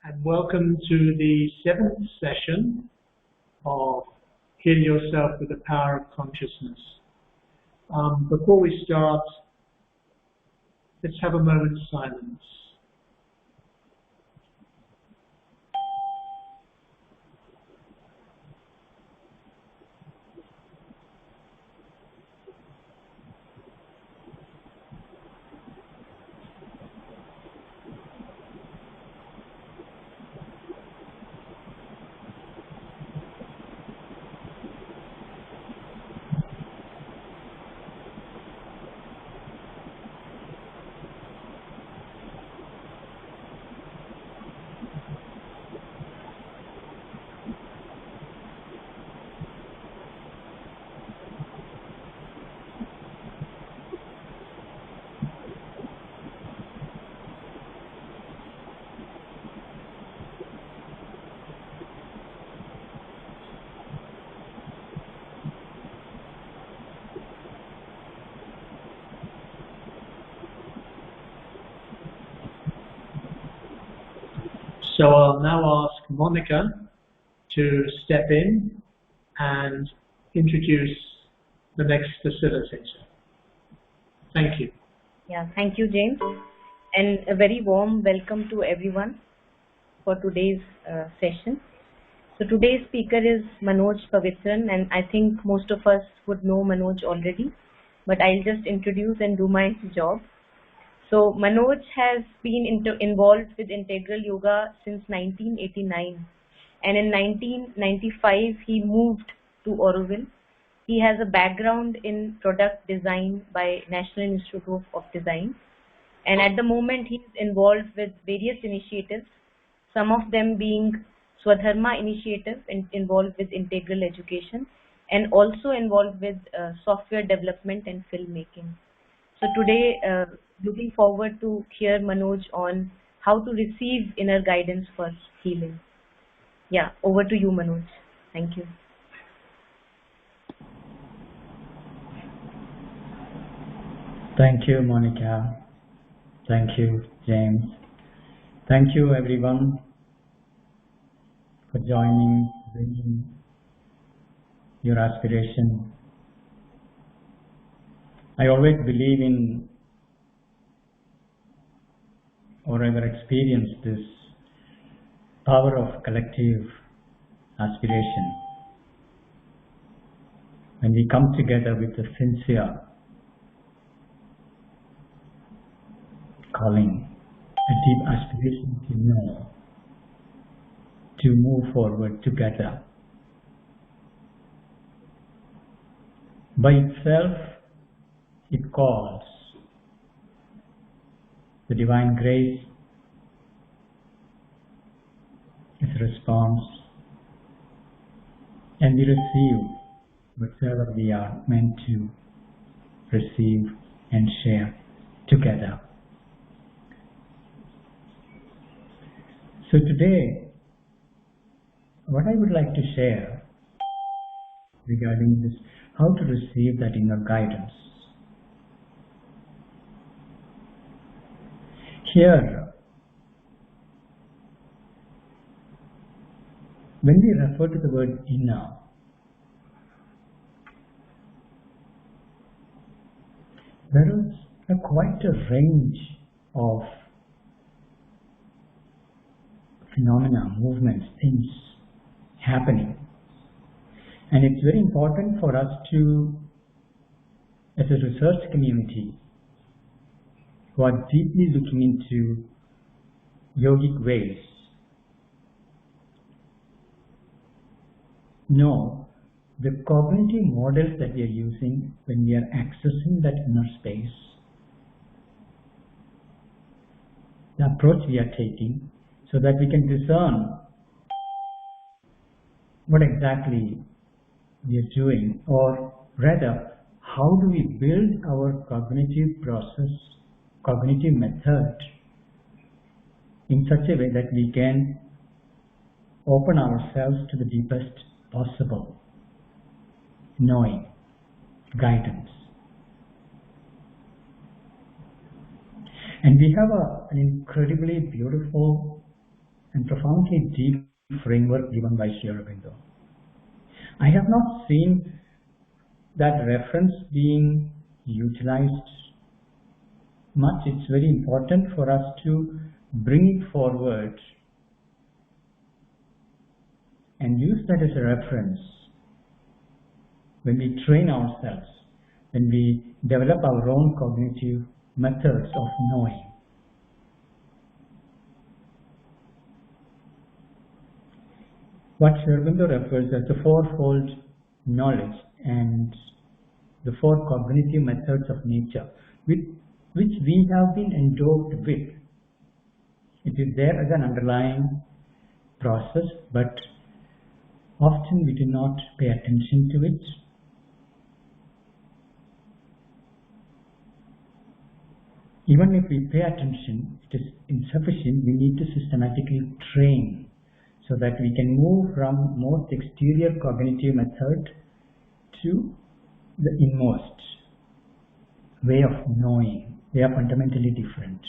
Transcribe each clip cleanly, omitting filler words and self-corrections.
and welcome to the seventh session of Heal Yourself with the Power of Consciousness. Before we start, let's have a moment's silence. So I'll now ask Monica to step in and introduce the next facilitator. Thank you. Yeah, thank you, James. And a very warm welcome to everyone for today's session. So today's speaker is Manoj Pavitran, and I think most of us would know Manoj already, but I'll just introduce and do my job. So Manoj has been involved with integral yoga since 1989, and in 1995 he moved to Auroville. He has a background in product design by National Institute of Design, and at the moment he is involved with various initiatives, some of them being Swadharma initiative involved with integral education, and also involved with software development and filmmaking. So today, looking forward to hear Manoj on how to receive inner guidance for healing. Yeah, over to you, Manoj. Thank you. Thank you, Monica. Thank you, James. Thank you, everyone, for joining, bringing your aspiration. I always believe in, or ever experienced, this power of collective aspiration. When we come together with a sincere calling, a deep aspiration to know, to move forward together. By itself, it calls the divine grace is a response, and we receive whatever we are meant to receive and share together. So today, what I would like to share regarding this, how to receive that inner guidance. Here, when we refer to the word inner, there is quite a range of phenomena, movements, things happening. And it's very important for us to, as a research community, who are deeply looking into yogic ways, know the cognitive models that we are using when we are accessing that inner space, the approach we are taking, so that we can discern what exactly we are doing, or rather, how do we build our cognitive process, cognitive method in such a way that we can open ourselves to the deepest possible knowing, guidance. And we have an incredibly beautiful and profoundly deep framework given by Sri Aurobindo. I have not seen that reference being utilized much. It's very important for us to bring it forward and use that as a reference when we train ourselves, when we develop our own cognitive methods of knowing. What Sri Aurobindo refers as the fourfold knowledge and the four cognitive methods of nature, which we have been endowed with. It is there as an underlying process, but often we do not pay attention to it. Even if we pay attention, it is insufficient. We need to systematically train so that we can move from most exterior cognitive method to the inmost way of knowing. They are fundamentally different.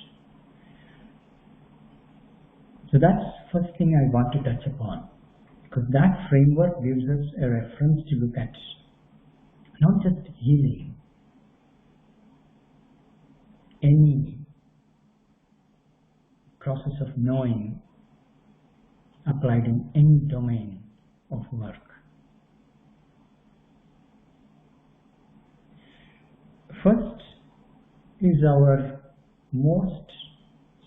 So that's the first thing I want to touch upon, because that framework gives us a reference to look at not just healing, any process of knowing applied in any domain of work. First is our most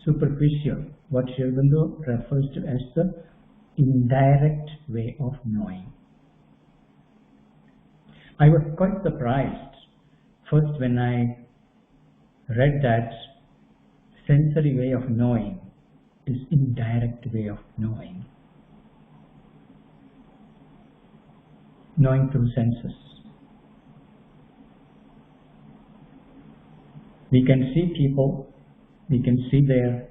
superficial, what Sri Aurobindo refers to as the indirect way of knowing. I was quite surprised first when I read that sensory way of knowing is indirect way of knowing. Knowing through senses. We can see people, we can see their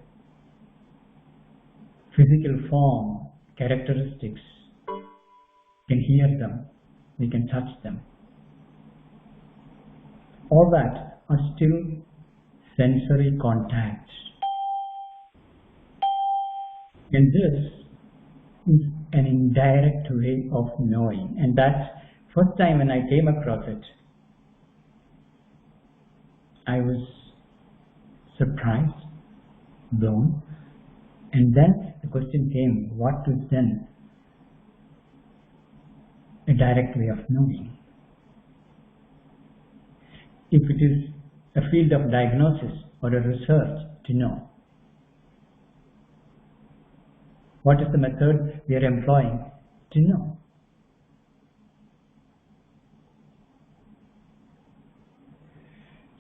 physical form, characteristics, we can hear them, we can touch them. All that are still sensory contacts. And this is an indirect way of knowing. And that's first time when I came across it, I was surprised, blown. And then the question came, what is then a direct way of knowing? If it is a field of diagnosis or a research to know, what is the method we are employing to know?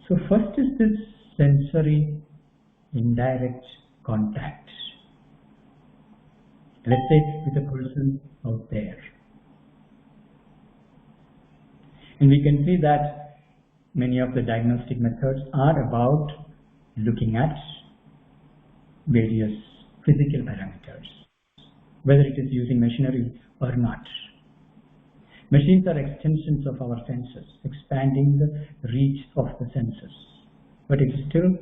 So first is this sensory indirect contact. Let's say with a person out there. And we can see that many of the diagnostic methods are about looking at various physical parameters, whether it is using machinery or not. Machines are extensions of our senses, expanding the reach of the senses. But it is still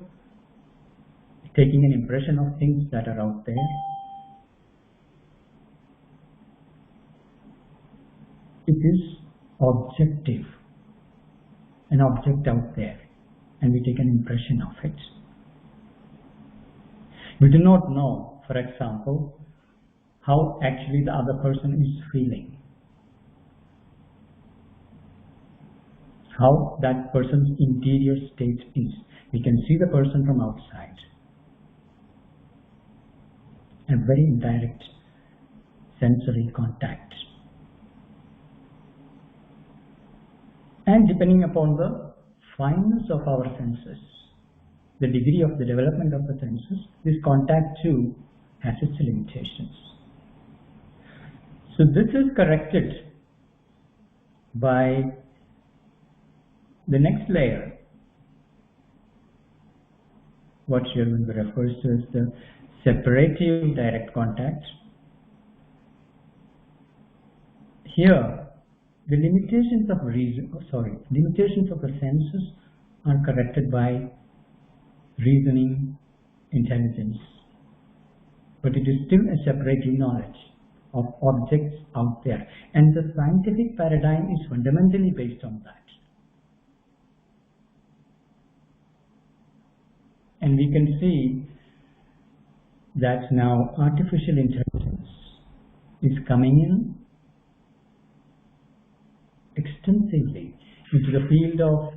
taking an impression of things that are out there. It is objective, an object out there, and we take an impression of it. We do not know, for example, how actually the other person is feeling, how that person's interior state is. We can see the person from outside. A very indirect sensory contact. And depending upon the fineness of our senses, the degree of the development of the senses, this contact too has its limitations. So this is corrected by the next layer, what Sri Aurobindo refers to as the separative direct contact. Here, the limitations of limitations of the senses are corrected by reasoning intelligence, but it is still a separative knowledge of objects out there. And the scientific paradigm is fundamentally based on that. And we can see that now artificial intelligence is coming in extensively into the field of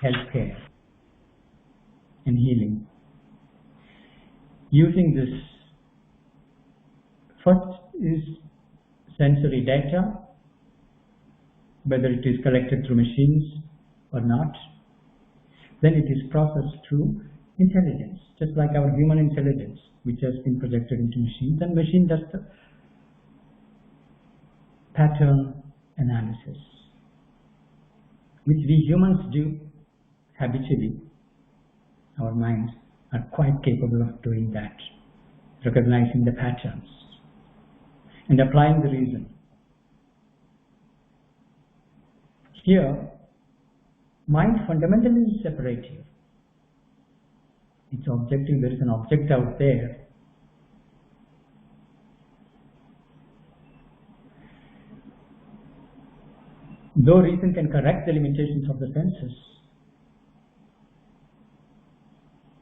healthcare and healing. Using this, first is sensory data, whether it is collected through machines or not. Then it is processed through intelligence, just like our human intelligence, which has been projected into machines, and machine does the pattern analysis, which we humans do habitually. Our minds are quite capable of doing that, recognizing the patterns and applying the reason. Here, mind fundamentally is separative. It's objective. There is an object out there. Though reason can correct the limitations of the senses,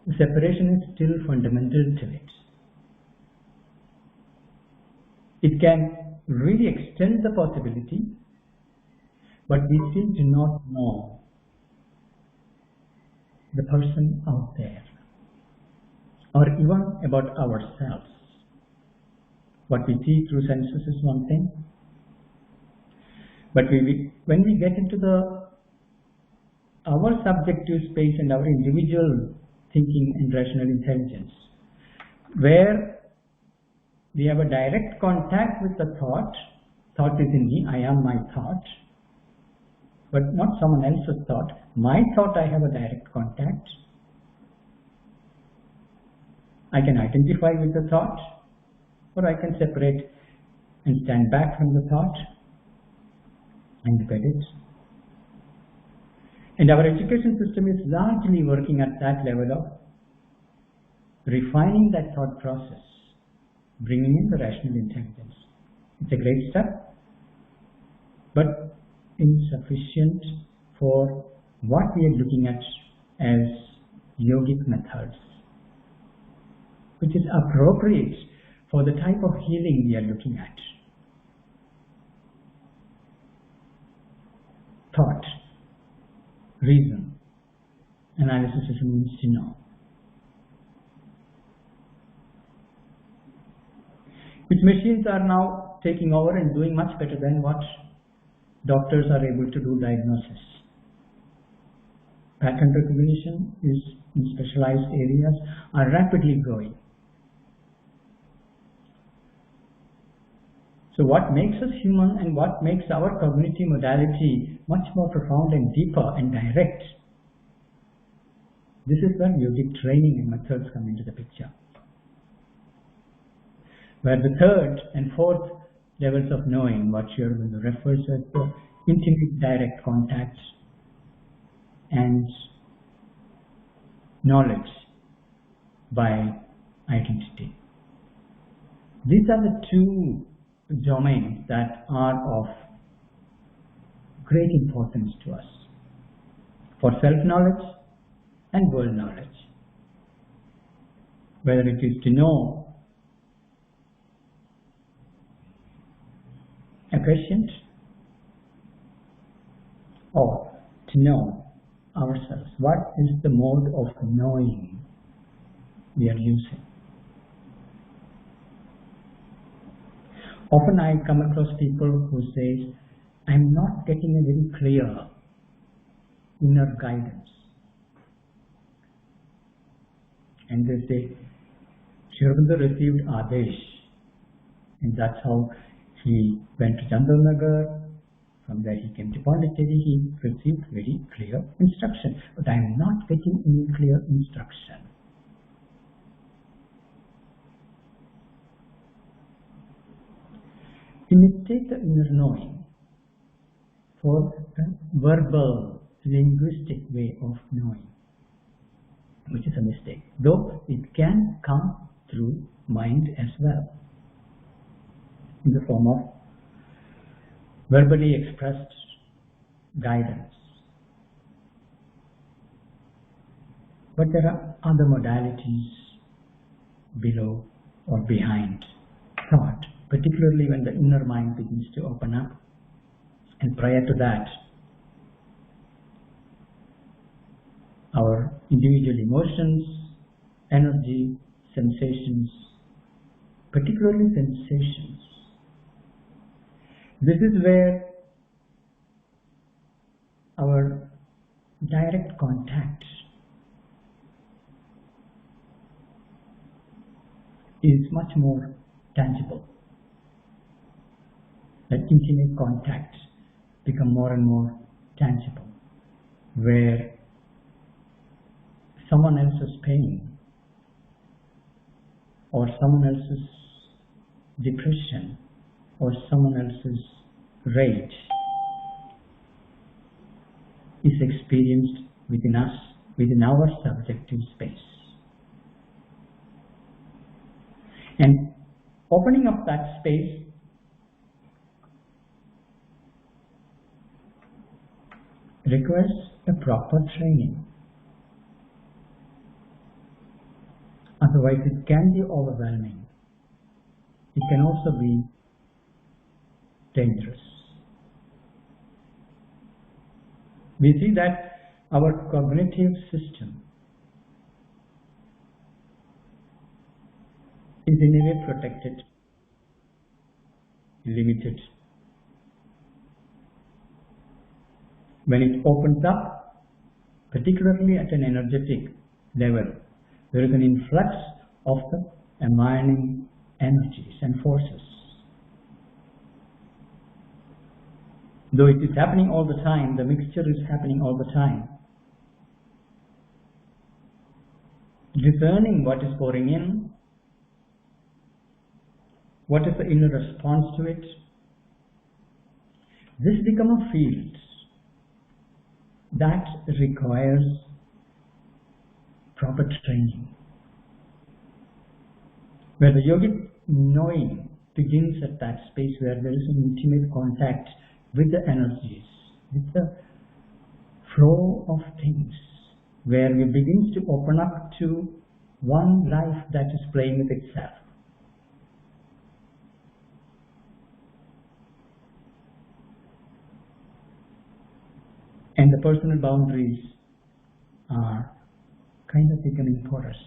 the separation is still fundamental to it. It can really extend the possibility, but we still do not know the person out there, or even about ourselves. What we see through senses is one thing, but when we get into our subjective space and our individual thinking and rational intelligence, where we have a direct contact with the thought is in me, I am my thought, but not someone else's thought. My thought, I have a direct contact. I can identify with the thought, or I can separate and stand back from the thought and look at it. And our education system is largely working at that level of refining that thought process, bringing in the rational intelligence. It's a great step, but insufficient for what we are looking at as yogic methods, which is appropriate for the type of healing we are looking at. Thought, reason, analysis is a means to know. Which machines are now taking over and doing much better than what doctors are able to do diagnosis. Pattern recognition is in specialized areas are rapidly growing. So what makes us human and what makes our cognitive modality much more profound and deeper and direct? This is where yogic training and methods come into the picture. Where the third and fourth levels of knowing, what Sri Aurobindo refers as the intimate direct contact and knowledge by identity. These are the two domains that are of great importance to us for self-knowledge and world knowledge. Whether it is to know a patient or to know ourselves. What is the mode of knowing we are using? Often I come across people who say, I'm not getting a very clear inner guidance. And they say, Sri Aurobindo received Adesh, and that's how he went to Chandanagar. From there he came to Pondicherry. He received very clear instruction, but I am not getting any clear instruction. We mistake the inner knowing for a verbal, linguistic way of knowing, which is a mistake, though it can come through mind as well, in the form of verbally expressed guidance. But there are other modalities below or behind thought, particularly when the inner mind begins to open up. And prior to that, our individual emotions, energy, sensations, particularly sensations. This is where our direct contact is much more tangible. That intimate contact become more and more tangible, where someone else's pain or someone else's depression or someone else's rage is experienced within us, within our subjective space. And opening up that space requires a proper training. Otherwise, it can be overwhelming. It can also be dangerous. We see that our cognitive system is in a way protected, limited. When it opens up, particularly at an energetic level, there is an influx of the emanating energies and forces. Though it is happening all the time, the mixture is happening all the time. Discerning what is pouring in, what is the inner response to it, this becomes a field that requires proper training, where the yogic knowing begins at that space where there is an intimate contact with the energies, with the flow of things, where we begin to open up to one life that is playing with itself. And the personal boundaries are kind of becoming porous,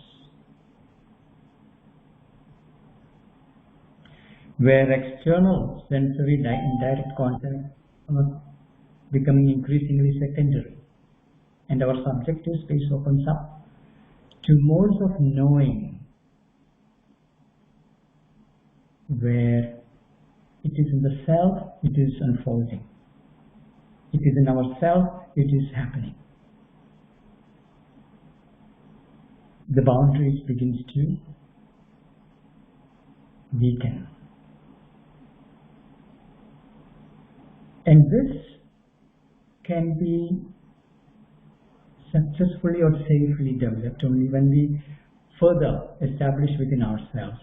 where external sensory indirect contact are becoming increasingly secondary, and our subjective space opens up to modes of knowing where it is in the self, it is unfolding. It is in ourself, it is happening. The boundaries begins to weaken. And this can be successfully or safely developed only when we further establish within ourselves.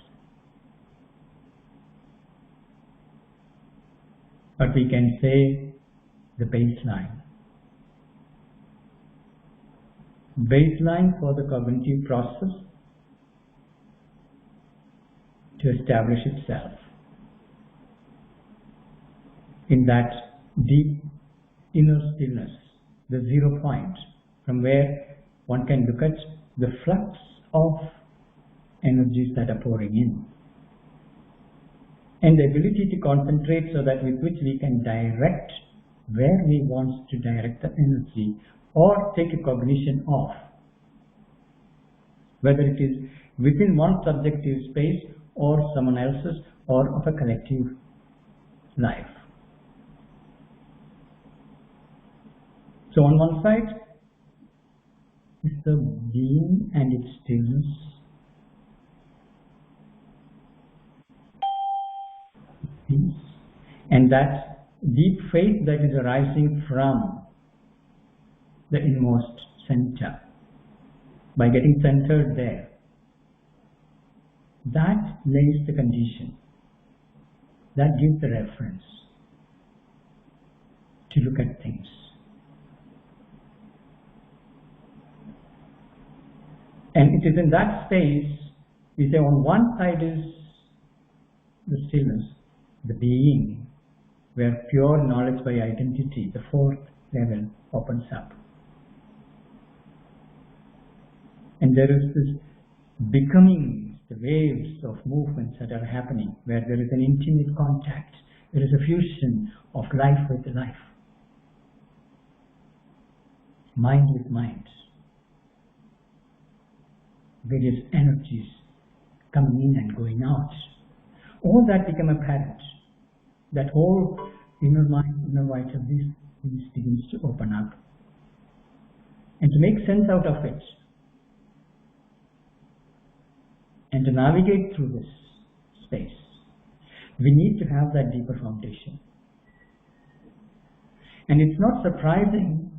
But we can say the baseline. Baseline for the cognitive process to establish itself in that deep inner stillness, the 0 point from where one can look at the flux of energies that are pouring in, and the ability to concentrate so that with which we can direct where we want to direct the energy, or take a cognition of, whether it is within one subjective space or someone else's or of a collective life. So on one side is the being and its stillness, peace, and that deep faith that is arising from the inmost center. By getting centered there, That lays the condition, that gives the reference to look at things. And it is in that space, we say on one side is the stillness, the being, where pure knowledge by identity, the fourth level, opens up. And there is this becoming, the waves of movements that are happening, where there is an intimate contact, there is a fusion of life with life, mind with mind, various energies coming in and going out. All that become apparent. That whole inner mind, inner voice of this begins to open up. And to make sense out of it, and to navigate through this space, we need to have that deeper foundation. And it's not surprising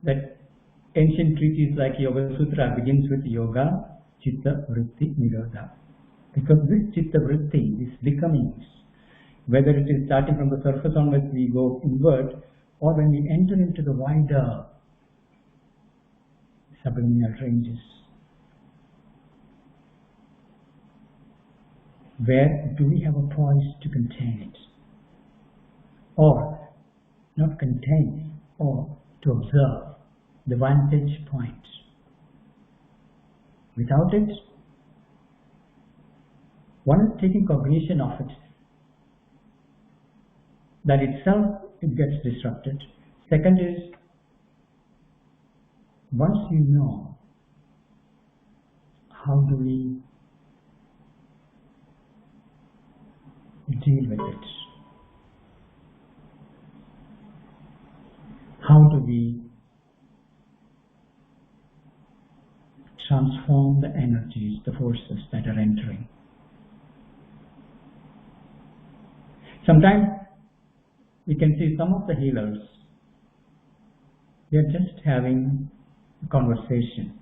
that ancient treatises like Yoga Sutra begins with Yoga, Chitta, Vritti, Nirodha. Because this Chitta Vritti, these becomings, whether it is starting from the surface onwards we go inward, or when we enter into the wider subliminal ranges, where do we have a poise to contain it? Or not contain, or to observe the vantage point. Without it, one is taking cognition of it. That itself, it gets disrupted. Second is, once you know, how do we deal with it? How do we transform the energies, the forces that are entering? Sometimes we can see some of the healers, they are just having a conversation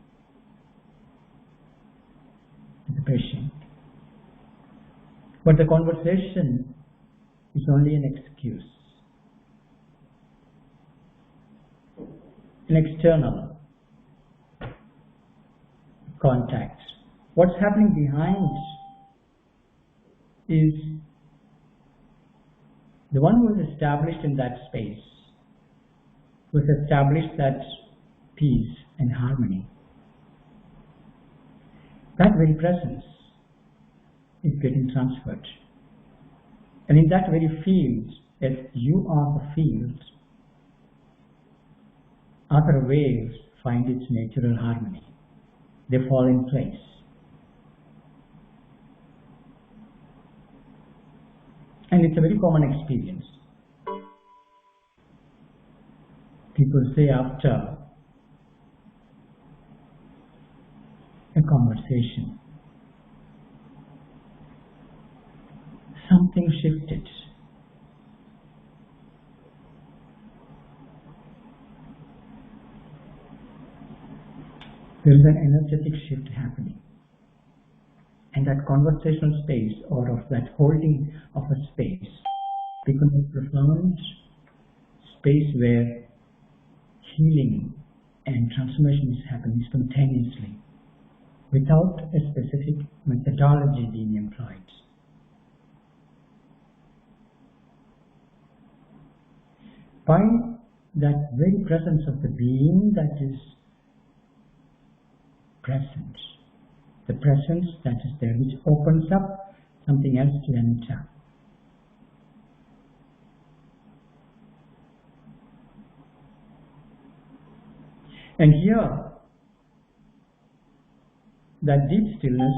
with the patient. But the conversation is only an excuse, an external contact. What's happening behind is the one who is established in that space, who has established that peace and harmony. That very presence is getting transferred. And in that very field, as you are the field, other waves find its natural harmony. They fall in place. And it's a very common experience. People say after a conversation, something shifted. There is an energetic shift happening. And that conversational space, or of that holding of a space, becomes a profound space where healing and transformation is happening spontaneously, without a specific methodology being employed. By that very presence of the being that is present, the presence that is there, which opens up something else to enter. And here, that deep stillness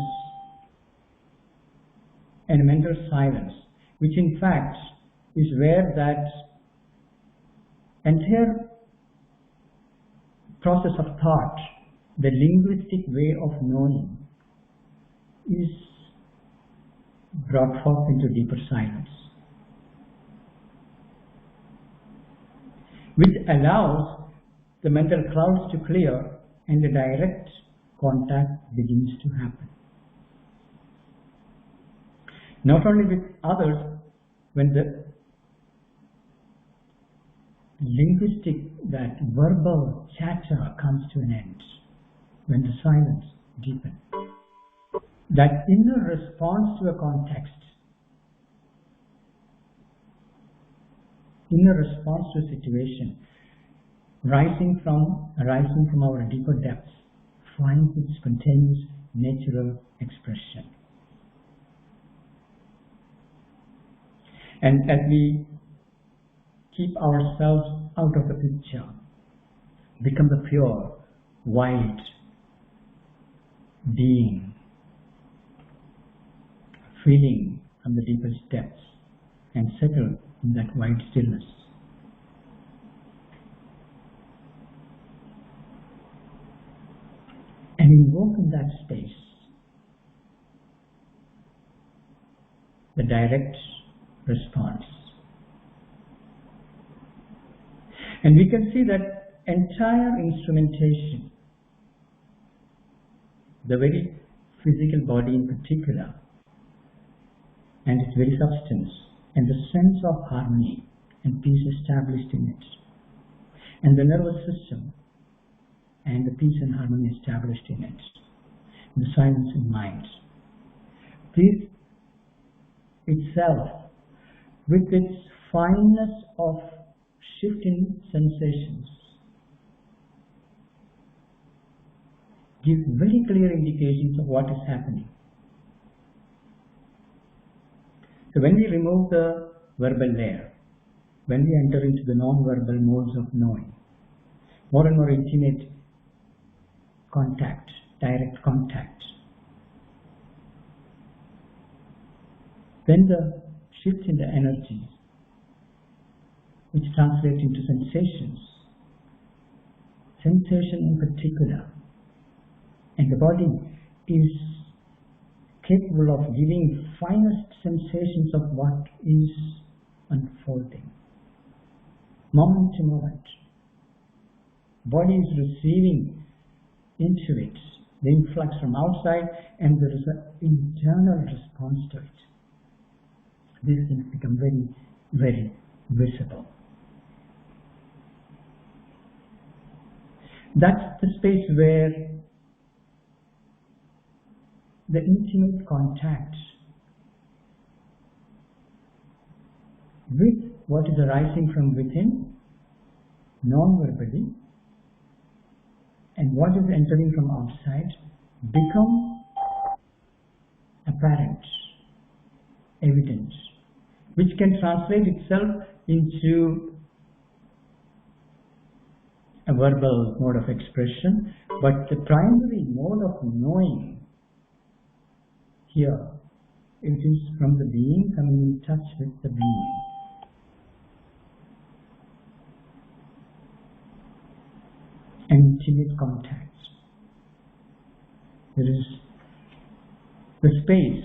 and mental silence, which in fact is where that entire process of thought, the linguistic way of knowing, is brought forth into deeper silence, which allows the mental clouds to clear and the direct contact begins to happen. Not only with others, when the linguistic, that verbal chatter comes to an end, when the silence deepens, that inner response to a context, inner response to a situation, rising from our deeper depths, finds its spontaneous, natural expression. And as we keep ourselves out of the picture, become the pure, wild being, feeling from the deepest depths, and settle in that wide stillness. And invoke in that space the direct response. And we can see that entire instrumentation, the very physical body in particular, and its very substance, and the sense of harmony and peace established in it, and the nervous system, and the peace and harmony established in it, and the silence in mind. This itself, with its fineness of shifting sensations, gives very clear indications of what is happening. So when we remove the verbal layer, when we enter into the non-verbal modes of knowing, more and more intimate contact, direct contact, then the shift in the energy, which translates into sensations, sensation in particular, and the body is capable of giving finest sensations of what is unfolding. Moment to moment, body is receiving into it the influx from outside, and there is an internal response to it. These things become very, very visible. That's the space where the intimate contact with what is arising from within, non-verbally, and what is entering from outside become apparent, evident, which can translate itself into a verbal mode of expression, but the primary mode of knowing here, it is from the being coming in touch with the being. An intimate contact. There is the space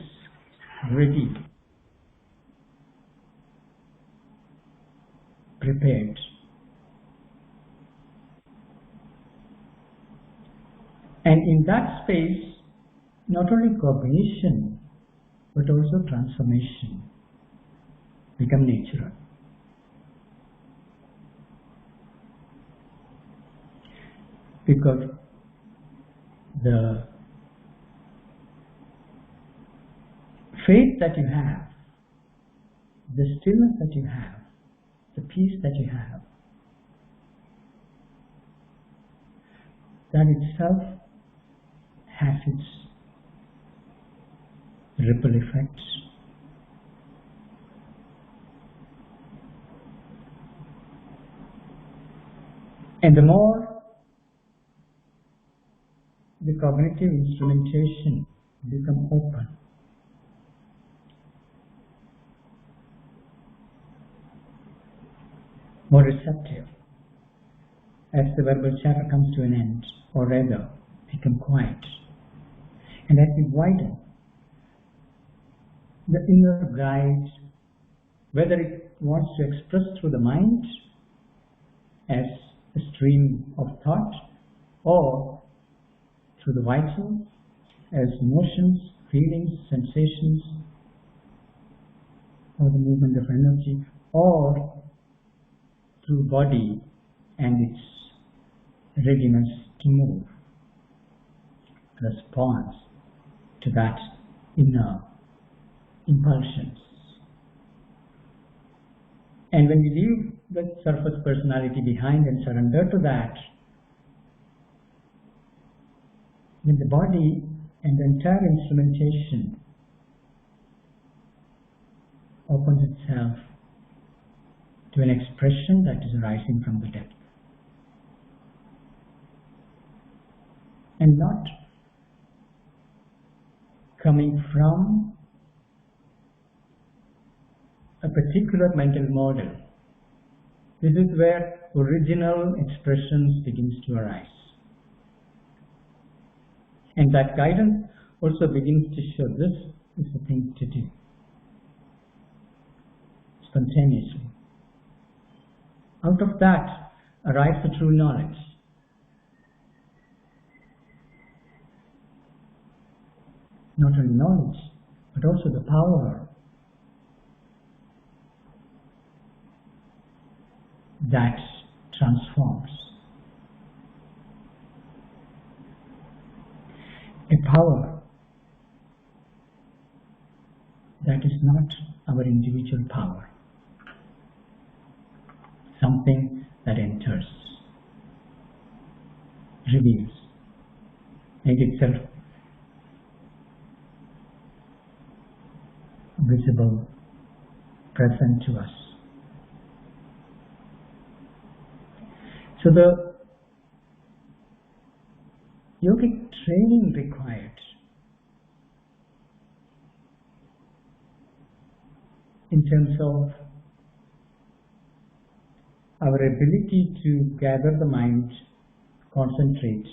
ready, prepared. And in that space, not only cognition, but also transformation become natural. Because the faith that you have, the stillness that you have, the peace that you have, that itself has its ripple effects. And the more the cognitive instrumentation become open, more receptive, as the verbal chatter comes to an end, or rather become quiet, and as we widen, the inner guide, whether it wants to express through the mind as a stream of thought, or through the vital as emotions, feelings, sensations, or the movement of energy, or through body and its readiness to move, response to that inner impulsions. And when we leave the surface personality behind and surrender to that, then the body and the entire instrumentation opens itself to an expression that is arising from the depth. And not coming from a particular mental model. This is where original expressions begins to arise. And that guidance also begins to show this is the thing to do, spontaneously. Out of that arrives the true knowledge. Not only knowledge, but also the power that transforms. A power that is not our individual power. Something that enters, reveals, makes itself visible, present to us. So the yogic training required in terms of our ability to gather the mind, concentrate,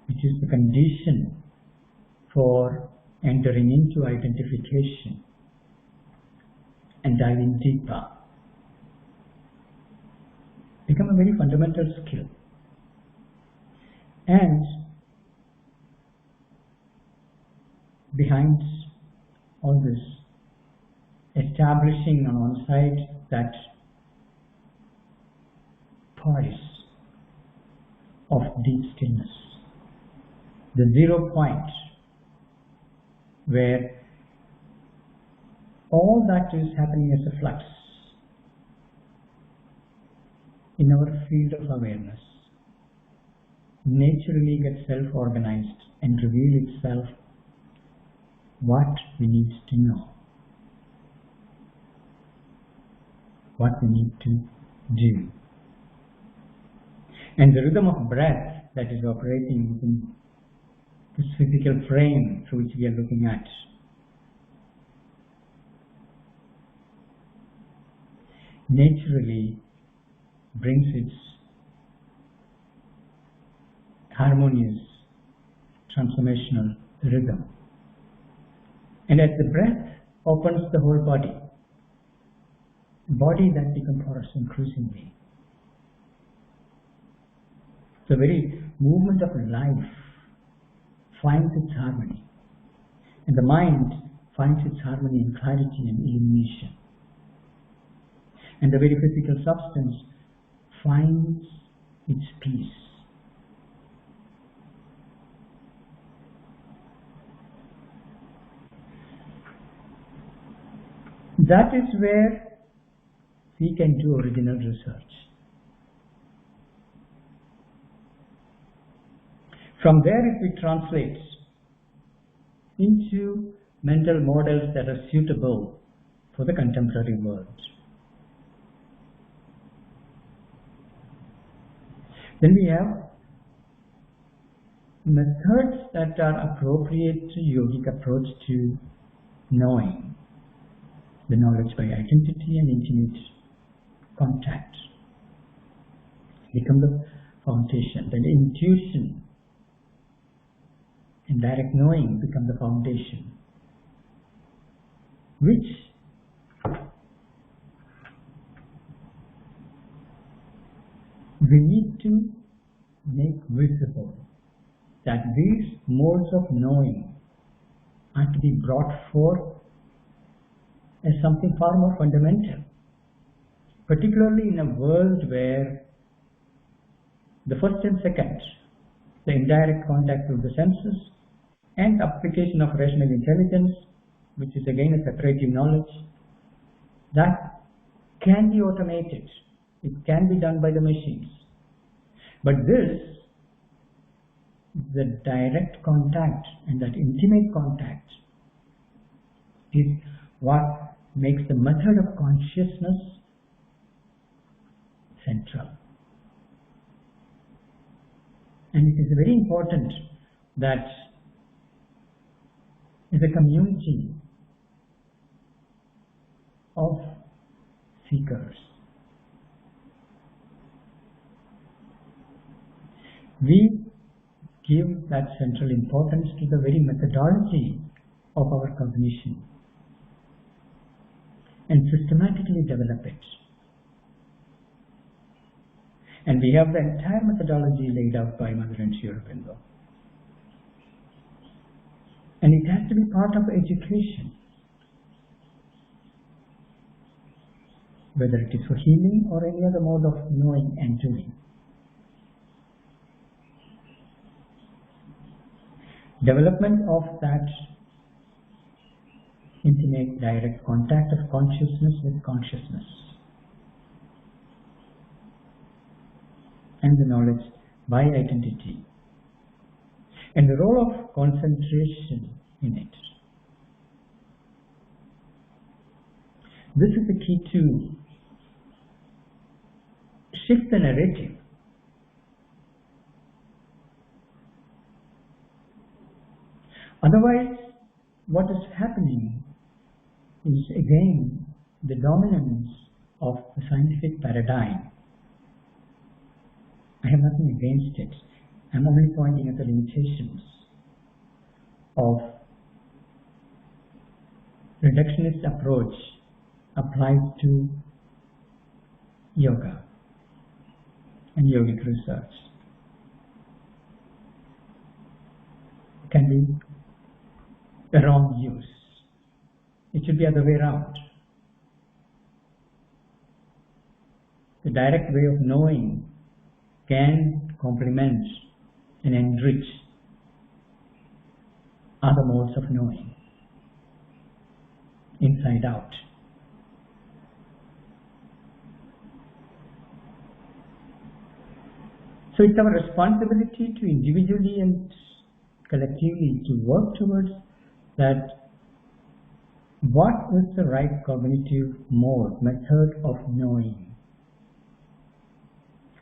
which is the condition for entering into identification and diving deeper, become a very fundamental skill. And behind all this, establishing on one side that poise of deep stillness, the 0 point where all that is happening as a flux in our field of awareness naturally gets self-organized and reveal itself what we need to know, what we need to do. And the rhythm of breath that is operating within this physical frame through which we are looking at naturally brings its harmonious transformational rhythm. And as the breath opens the whole body that becomes porous increasingly. The very movement of life finds its harmony, and the mind finds its harmony in clarity and illumination. And the very physical substance finds its peace. That is where we can do original research. From there it will translate into mental models that are suitable for the contemporary world. Then we have methods that are appropriate to yogic approach to knowing, the knowledge by identity and intimate contact become the foundation. Then intuition and direct knowing become the foundation, which we need to make visible, that these modes of knowing are to be brought forth as something far more fundamental, particularly in a world where the first and second, the indirect contact with the senses and application of rational intelligence, which is again a separative knowledge, that can be automated. It can be done by the machines. But this, the direct contact and that intimate contact is what makes the method of consciousness central. And it is very important that as a community of seekers, we give that central importance to the very methodology of our cognition and systematically develop it. And we have the entire methodology laid out by Mother and Sri Aurobindo. And it has to be part of education, whether it is for healing or any other mode of knowing and doing. Development of that intimate direct contact of consciousness with consciousness, and the knowledge by identity, and the role of concentration in it. This is the key to shift the narrative. Otherwise, what is happening is again the dominance of the scientific paradigm. I have nothing against it. I'm only pointing at the limitations of reductionist approach applied to yoga and yogic research. Can be a wrong use. It should be the other way around. The direct way of knowing can complement and enrich other modes of knowing, inside out. So it's our responsibility to individually and collectively to work towards that. What is the right cognitive mode, method of knowing?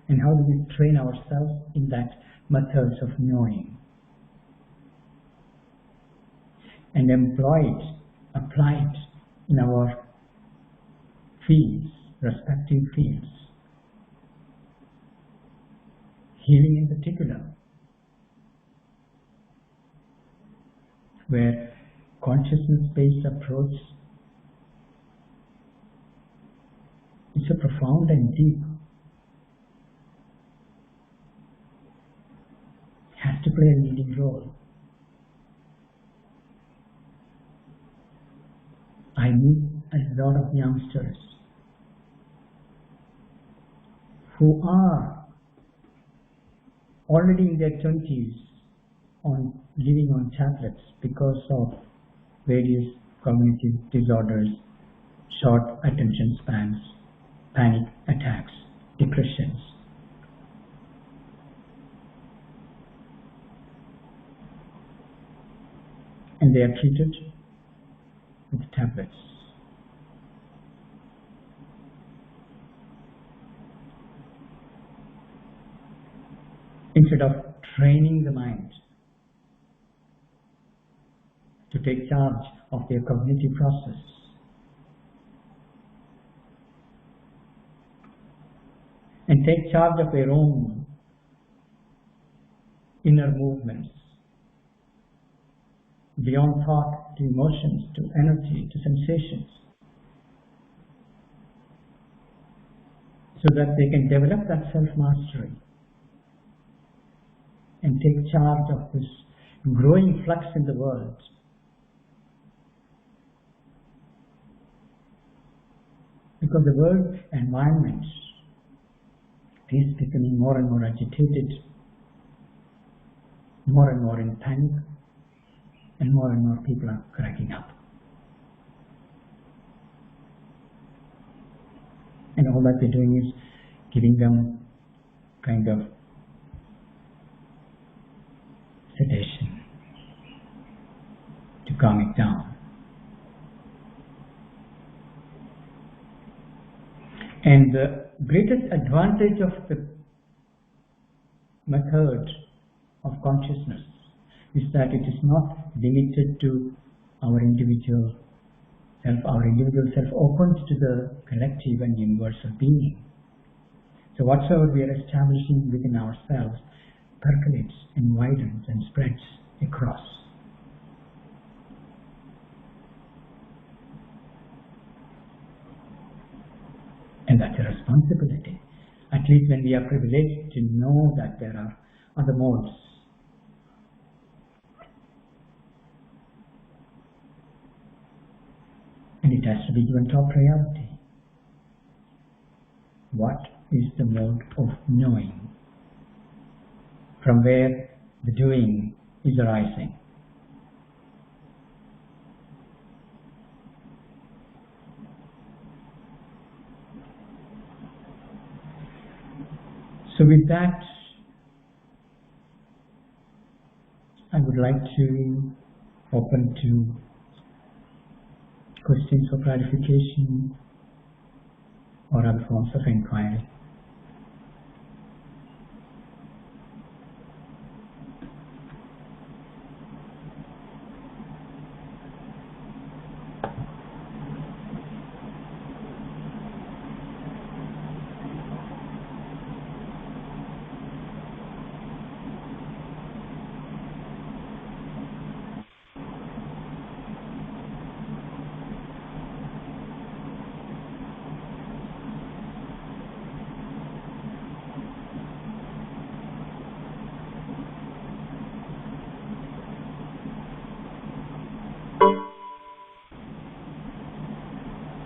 And how do we train ourselves in that methods of knowing? And employ it, apply it in our fields, respective fields. Healing in particular, where consciousness-based approach is a profound and deep, has to play a leading role. I meet a lot of youngsters who are already in their 20s on living on tablets because of various cognitive disorders, short attention spans, panic attacks, depressions. And they are treated with tablets. Instead of training the mind to take charge of their cognitive process, and take charge of their own inner movements, beyond thought to emotions, to energy, to sensations, so that they can develop that self-mastery and take charge of this growing flux in the world. because the world environment is becoming more and more agitated, more and more in panic, and more people are cracking up. And all that we're doing is giving them kind of sedation to calm it down. And the greatest advantage of the method of consciousness is that it is not limited to our individual self. Our individual self opens to the collective and universal being. So whatsoever we are establishing within ourselves percolates and widens and spreads across. And that's a responsibility. At least when we are privileged to know that there are other modes. And it has to be given top priority. What is the mode of knowing from where the doing is arising? So with that, I would like to open to questions for clarification or other forms of inquiry.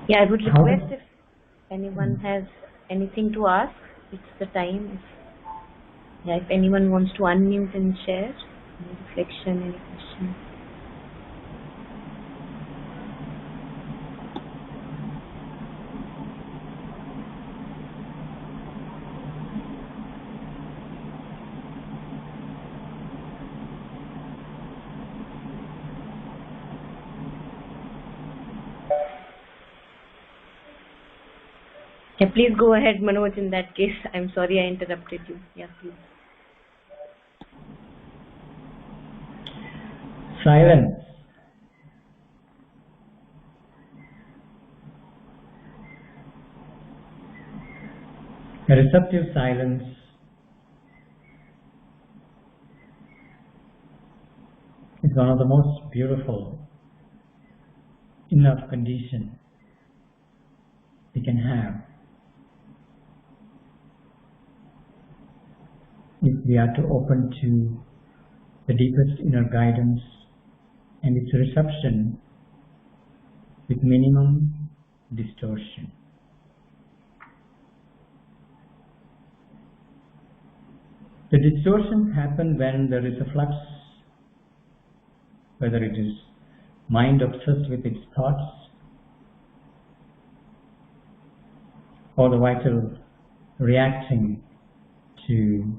Yeah, I would request if anyone has anything to ask, it's the time. If anyone wants to unmute and share any reflection, any question. Yeah, please go ahead, Manoj, in that case. I'm sorry I interrupted you. Yeah, please. Silence. A receptive silence is one of the most beautiful inner conditions we can have if we are to open to the deepest inner guidance and its reception with minimum distortion. The distortions happen when there is a flux, whether it is mind obsessed with its thoughts or the vital reacting to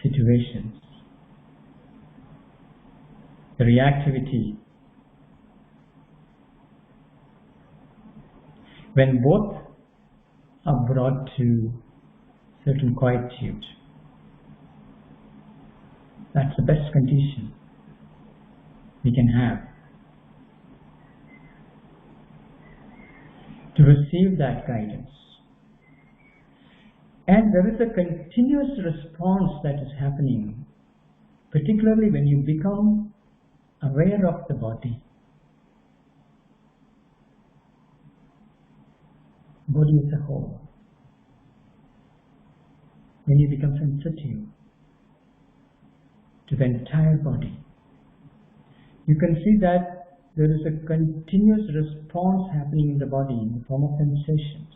situations. The reactivity, when both are brought to certain quietude, that's the best condition we can have to receive that guidance. And there is a continuous response that is happening, particularly when you become aware of the body. Body as a whole. When you become sensitive to the entire body, you can see that there is a continuous response happening in the body in the form of sensations.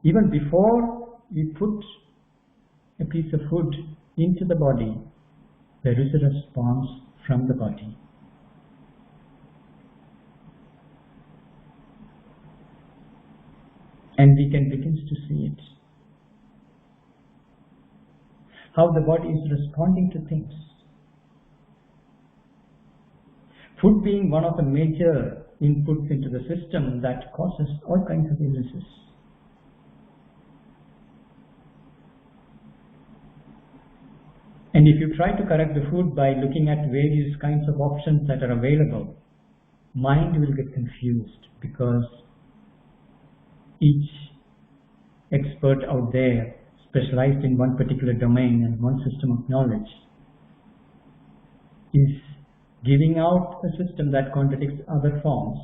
Even before we put a piece of food into the body, there is a response from the body. And we can begin to see it. How the body is responding to things. Food being one of the major inputs into the system that causes all kinds of illnesses. And if you try to correct the food by looking at various kinds of options that are available, mind will get confused because each expert out there specialized in one particular domain and one system of knowledge is giving out a system that contradicts other forms.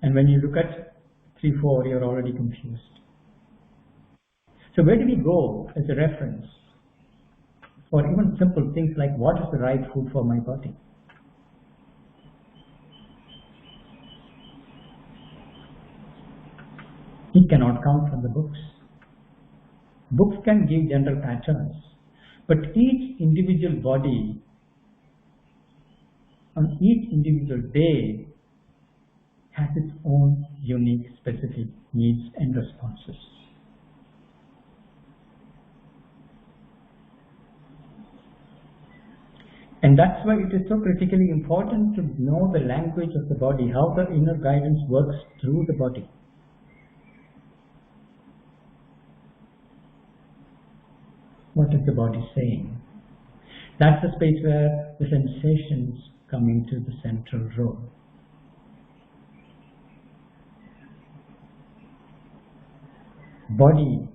And when you look at 3, 4, you're already confused. So where do we go as a reference for even simple things like what is the right food for my body? It cannot come from the books. Books can give general patterns, but each individual body on each individual day has its own unique specific needs and responses. And that's why it is so critically important to know the language of the body, how the inner guidance works through the body. What is the body saying? That's the space where the sensations come into the central role. Body,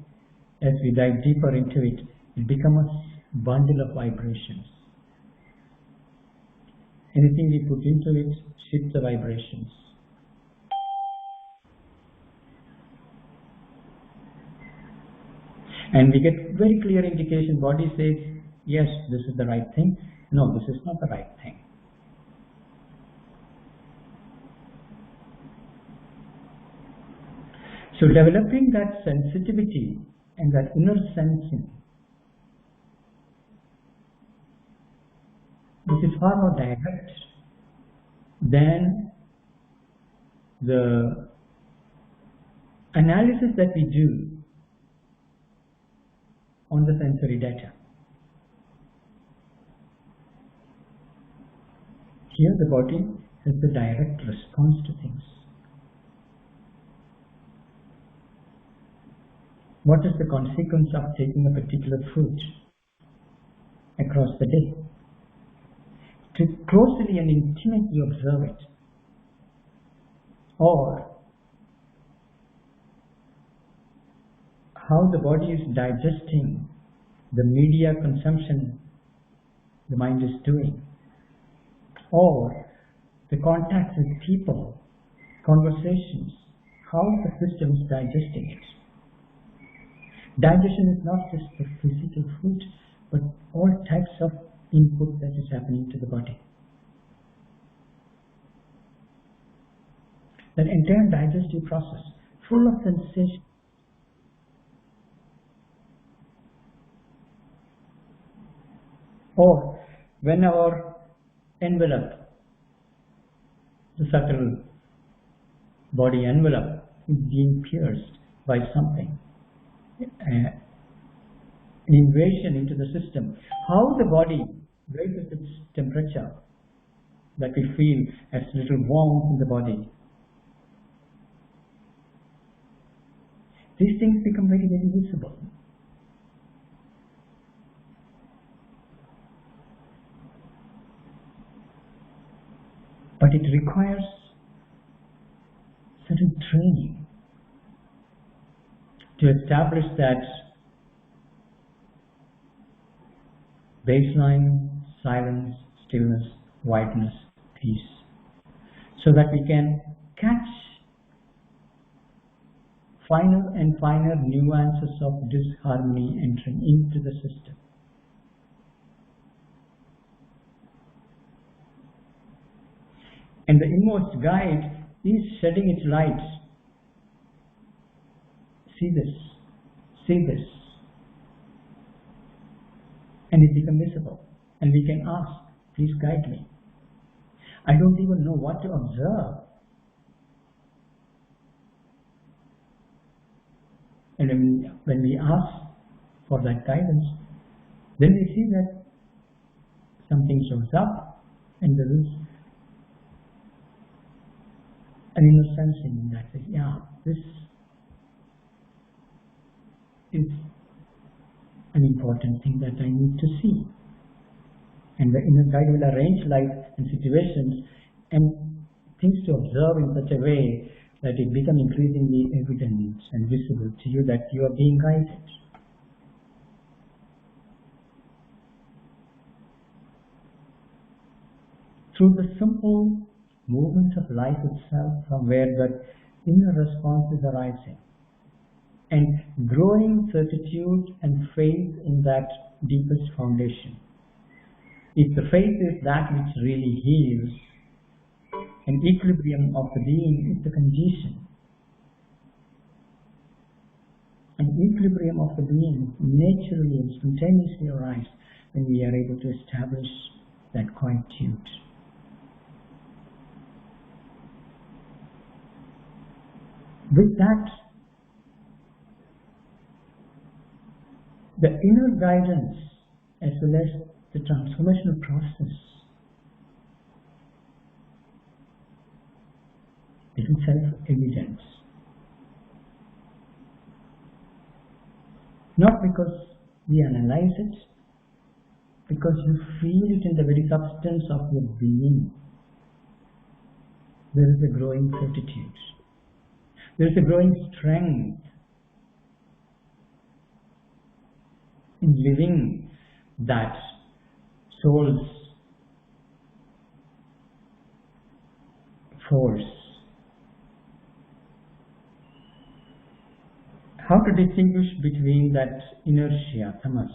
as we dive deeper into it, it becomes a bundle of vibrations. Anything we put into it shifts the vibrations. And we get very clear indication. Body says, yes, this is the right thing. No, this is not the right thing. So developing that sensitivity and that inner sensing, which is far more direct than the analysis that we do on the sensory data. Here the body has the direct response to things. What is the consequence of taking a particular food across the day? To closely and intimately observe it. Or how the body is digesting the media consumption the mind is doing. Or the contacts with people, conversations, how the system is digesting it. Digestion is not just the physical food, but all types of input that is happening to the body. That entire digestive process, full of sensation. Or when our envelope, the subtle body envelope, is being pierced by something, an invasion into the system, how the body raises its temperature, that we feel as little warmth in the body. These things become very, very visible. But it requires certain training to establish that baseline silence, stillness, wideness, peace, so that we can catch finer and finer nuances of disharmony entering into the system. And the inmost guide is shedding its light. See this, see this. And it becomes visible. And we can ask, please guide me. I don't even know what to observe. And when we ask for that guidance, then we see that something shows up and there is an inner sensing that says, yeah, this is an important thing that I need to see. And the inner guide will arrange life and situations and things to observe in such a way that it becomes increasingly evident and visible to you that you are being guided. Through the simple movement of life itself, from where the inner response is arising, and growing certitude and faith in that deepest foundation. If the faith is that which really heals, an equilibrium of the being is the condition. An equilibrium of the being naturally and spontaneously arises when we are able to establish that quietude. With that, the inner guidance as well as the transformational process becomes self-evident. Not because we analyze it, because you feel it in the very substance of your being. There is a growing certitude. There is a growing strength in living that soul's force. How to distinguish between that inertia, tamas,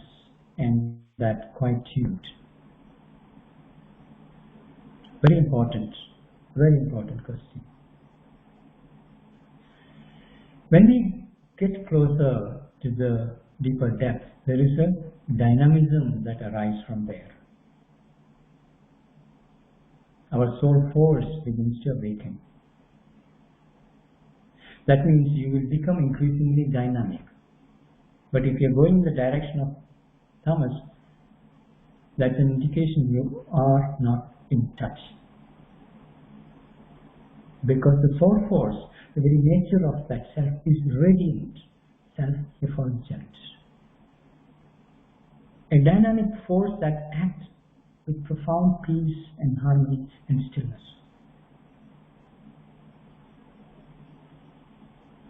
and that quietude? Very important question. When we get closer to the deeper depth, there is a dynamism that arises from there. Our soul force begins to awaken. That means you will become increasingly dynamic. But if you are going in the direction of tamas, that's an indication you are not in touch. Because the soul force, the very nature of that self, is radiant, self-effulgent. A dynamic force that acts with profound peace and harmony and stillness.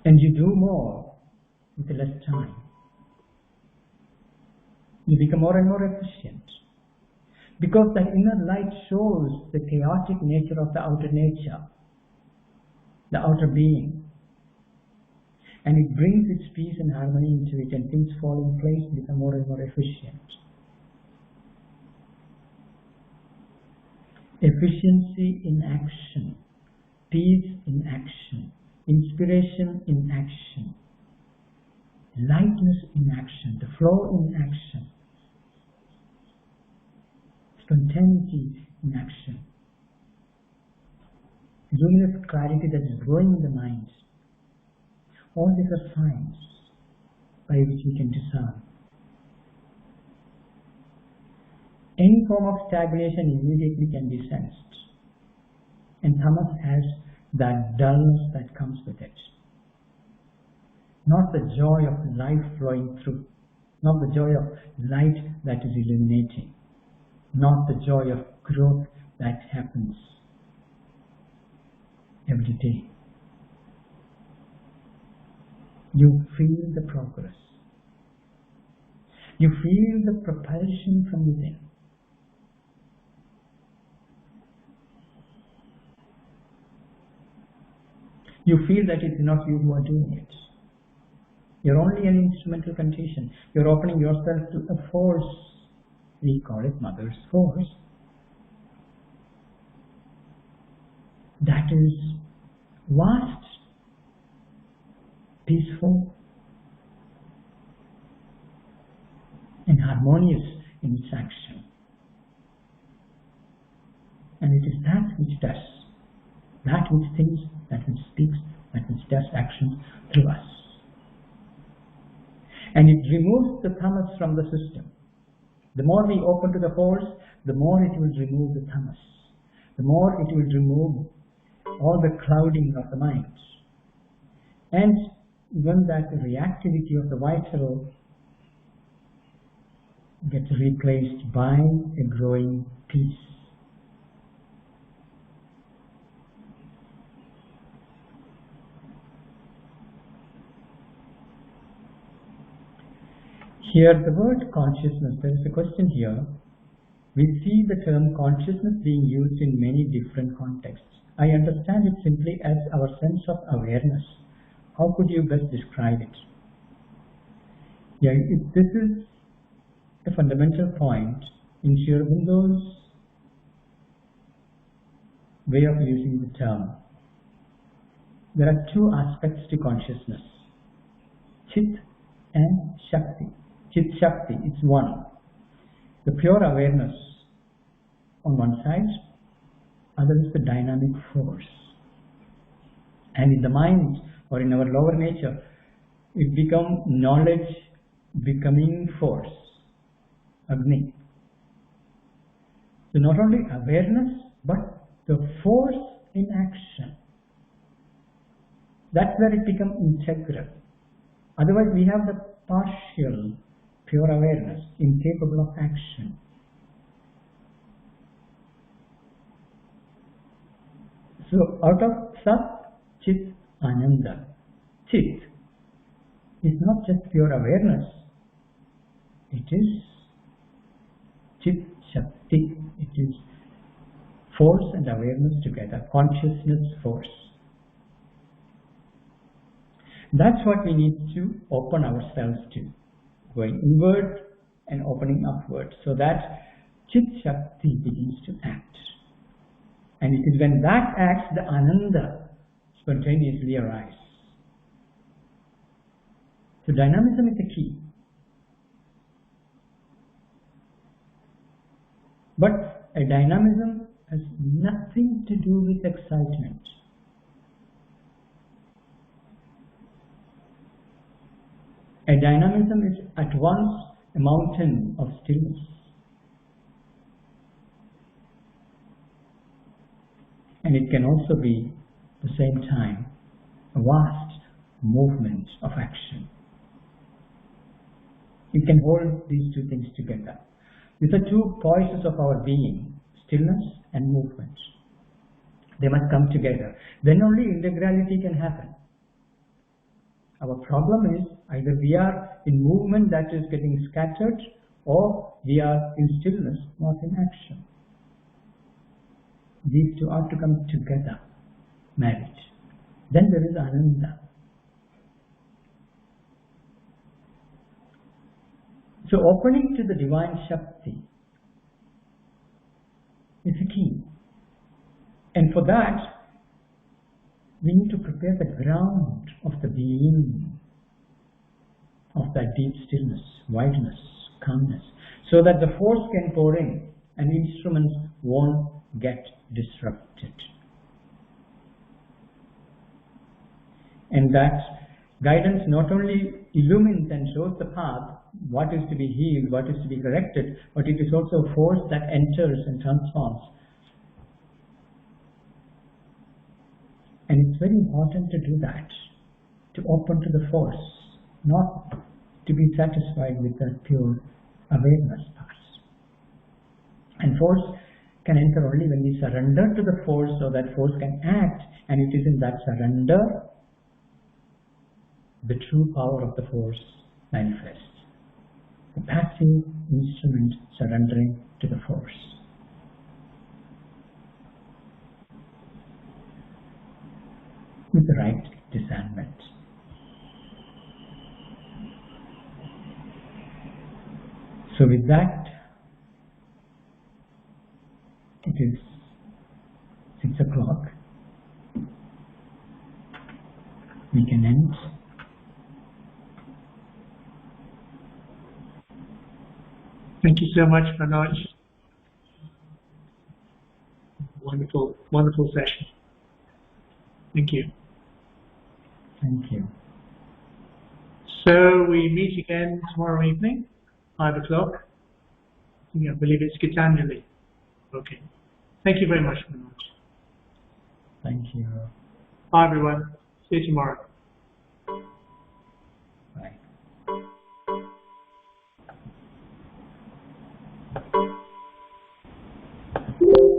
And you do more with less time. You become more and more efficient. Because that inner light shows the chaotic nature of the outer nature, the outer being. And it brings its peace and harmony into it, and things fall in place and become more and more efficient. Efficiency in action, peace in action, inspiration in action, lightness in action, the flow in action, spontaneity in action, luminous clarity that is growing in the mind. All these are signs by which we can discern. Any form of stagnation immediately can be sensed. And tamas has that dullness that comes with it. Not the joy of life flowing through. Not the joy of light that is illuminating. Not the joy of growth that happens every day. You feel the progress. You feel the propulsion from within. You feel that it's not you who are doing it. You're only an instrumental condition. You're opening yourself to a force. We call it Mother's force. that is vast, peaceful, and harmonious in its action. And it is that which does, that which thinks, that which speaks, that which does action through us. And it removes the tamas from the system. The more we open to the force, the more it will remove the tamas. The more it will remove all the clouding of the mind. And when that reactivity of the vital gets replaced by a growing peace. Here the word consciousness, there is a question here. We see the term consciousness being used in many different contexts. I understand it simply as our sense of awareness. How could you best describe it? Yeah, this is a fundamental point in Sri Aurobindo's way of using the term. There are two aspects to consciousness, Chit and Shakti. Chit Shakti, it's one. The pure awareness on one side, other is the dynamic force. And in the mind or in our lower nature, it becomes knowledge becoming force, Agni. So not only awareness, but the force in action. That's where it becomes integral. Otherwise we have the partial pure awareness, incapable of action. So out of Sat, Chit, Ananda. Chit is not just pure awareness, it is Chit Shakti, it is force and awareness together, consciousness force. That's what we need to open ourselves to, going inward and opening upward, so that Chit Shakti begins to act. And it is when that acts, the Ananda spontaneously arises. So dynamism is the key. But a dynamism has nothing to do with excitement. A dynamism is at once a mountain of stillness. And it can also be, at the same time, a vast movement of action. You can hold these two things together. These are two poises of our being, stillness and movement. They must come together. Then only integrality can happen. Our problem is either we are in movement that is getting scattered, or we are in stillness, not in action. These two are to come together, married. Then there is Ananda. So opening to the divine Shakti is the key. And for that, we need to prepare the ground of the being, of that deep stillness, wideness, calmness, so that the force can pour in and instruments won't get disrupted. And that guidance not only illumines and shows the path, what is to be healed, what is to be corrected, but it is also a force that enters and transforms. And it's very important to do that, to open to the force, not to be satisfied with that pure awareness part. And force can enter only when we surrender to the force, so that force can act, and it is in that surrender the true power of the force manifests. The passive instrument surrendering to the force. With the right discernment. So with that, it is 6 o'clock. we can end. Thank you so much, Manoj. Wonderful, wonderful session. Thank you. Thank you. So we meet again tomorrow evening, 5 o'clock. I believe it's Gitanjali. Okay. Thank you very much, Manoj. Thank you. Bye, everyone. See you tomorrow. Bye.